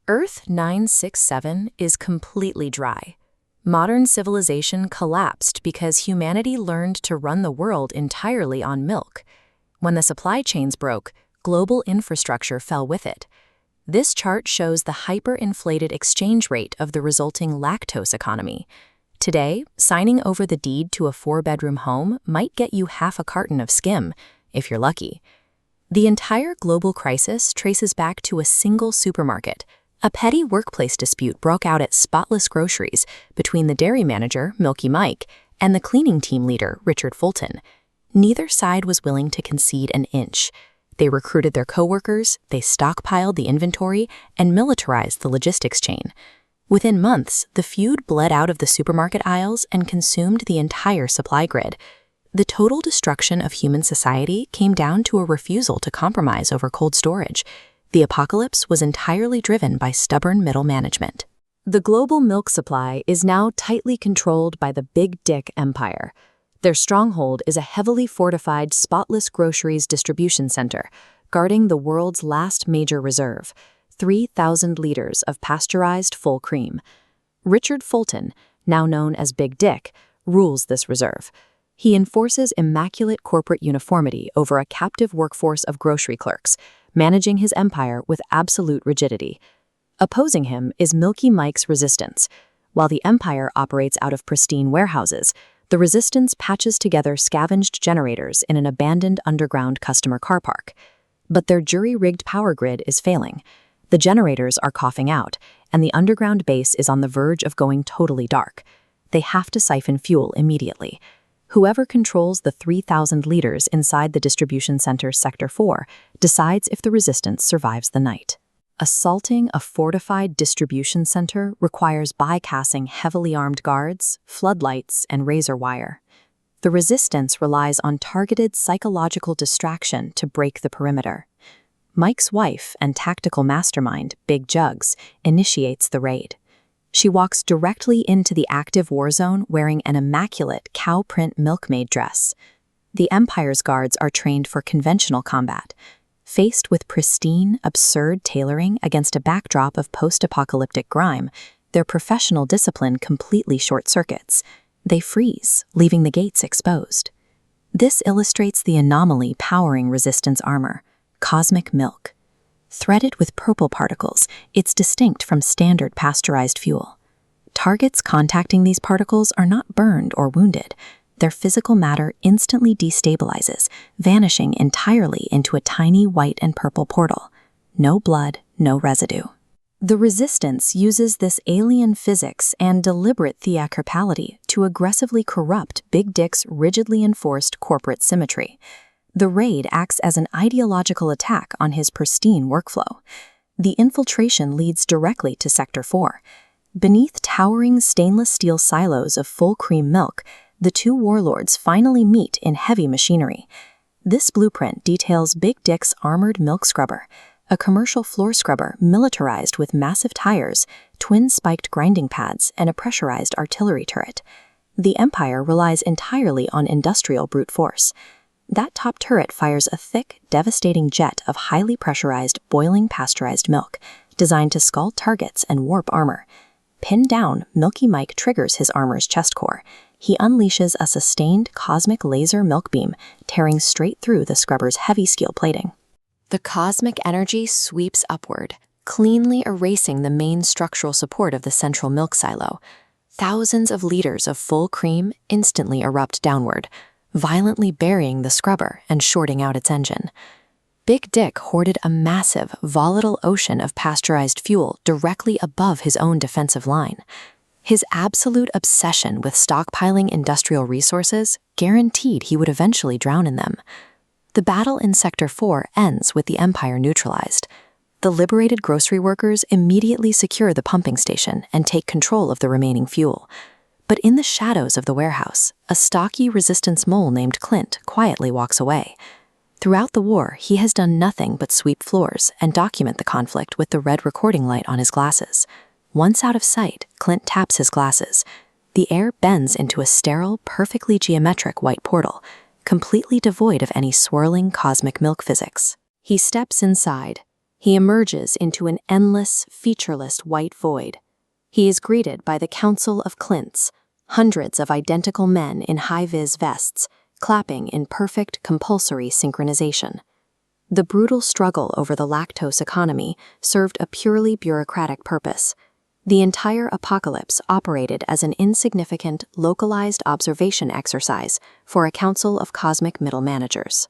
Earth 967 is completely dry. Modern civilization collapsed because humanity learned to run the world entirely on milk. When the supply chains broke, global infrastructure fell with it. This chart shows the hyperinflated exchange rate of the resulting lactose economy. Today, signing over the deed to a 4-bedroom home might get you half a carton of skim, if you're lucky. The entire global crisis traces back to a single supermarket. A petty workplace dispute broke out at Spotless Groceries between the dairy manager, Milky Mike, and the cleaning team leader, Richard Fulton. Neither side was willing to concede an inch. They recruited their coworkers, they stockpiled the inventory, and militarized the logistics chain. Within months, the feud bled out of the supermarket aisles and consumed the entire supply grid. The total destruction of human society came down to a refusal to compromise over cold storage. The apocalypse was entirely driven by stubborn middle management. The global milk supply is now tightly controlled by the Big Dick Empire. Their stronghold is a heavily fortified Spotless Groceries distribution center, guarding the world's last major reserve, 3,000 liters of pasteurized full cream. Richard Fulton, now known as Big Dick, rules this reserve. He enforces immaculate corporate uniformity over a captive workforce of grocery clerks, managing his empire with absolute rigidity. Opposing him is Milky Mike's resistance. While the empire operates out of pristine warehouses, the resistance patches together scavenged generators in an abandoned underground customer car park. But their jury-rigged power grid is failing. The generators are coughing out, and the underground base is on the verge of going totally dark. They have to siphon fuel immediately. Whoever controls the 3,000 liters inside the distribution center's Sector 4 decides if the resistance survives the night. Assaulting a fortified distribution center requires bypassing heavily armed guards, floodlights, and razor wire. The resistance relies on targeted psychological distraction to break the perimeter. Mike's wife and tactical mastermind, Big Jugs, initiates the raid. She walks directly into the active war zone wearing an immaculate cow-print milkmaid dress. The Empire's guards are trained for conventional combat. Faced with pristine, absurd tailoring against a backdrop of post-apocalyptic grime, their professional discipline completely short-circuits. They freeze, leaving the gates exposed. This illustrates the anomaly powering resistance armor: cosmic milk. Threaded with purple particles, it's distinct from standard pasteurized fuel. Targets contacting these particles are not burned or wounded. Their physical matter instantly destabilizes, vanishing entirely into a tiny white and purple portal. No blood, no residue. The resistance uses this alien physics and deliberate theatricality to aggressively corrupt Big Dick's rigidly enforced corporate symmetry. The raid acts as an ideological attack on his pristine workflow. The infiltration leads directly to Sector 4. Beneath towering stainless steel silos of full cream milk, the two warlords finally meet in heavy machinery. This blueprint details Big Dick's armored milk scrubber, a commercial floor scrubber militarized with massive tires, twin-spiked grinding pads, and a pressurized artillery turret. The Empire relies entirely on industrial brute force. That top turret fires a thick, devastating jet of highly pressurized, boiling pasteurized milk, designed to scald targets and warp armor. Pinned down, Milky Mike triggers his armor's chest core. He unleashes a sustained cosmic laser milk beam, tearing straight through the scrubber's heavy steel plating. The cosmic energy sweeps upward, cleanly erasing the main structural support of the central milk silo. Thousands of liters of full cream instantly erupt downward, violently burying the scrubber and shorting out its engine. Big Dick hoarded a massive, volatile ocean of pasteurized fuel directly above his own defensive line. His absolute obsession with stockpiling industrial resources guaranteed he would eventually drown in them. The battle in Sector 4 ends with the Empire neutralized. The liberated grocery workers immediately secure the pumping station and take control of the remaining fuel. But in the shadows of the warehouse, a stocky resistance mole named Clint quietly walks away. Throughout the war, he has done nothing but sweep floors and document the conflict with the red recording light on his glasses. Once out of sight, Clint taps his glasses. The air bends into a sterile, perfectly geometric white portal, completely devoid of any swirling cosmic milk physics. He steps inside. He emerges into an endless, featureless white void. He is greeted by the Council of Clints, hundreds of identical men in high-vis vests, clapping in perfect compulsory synchronization. The brutal struggle over the lactose economy served a purely bureaucratic purpose. The entire apocalypse operated as an insignificant, localized observation exercise for a council of cosmic middle managers.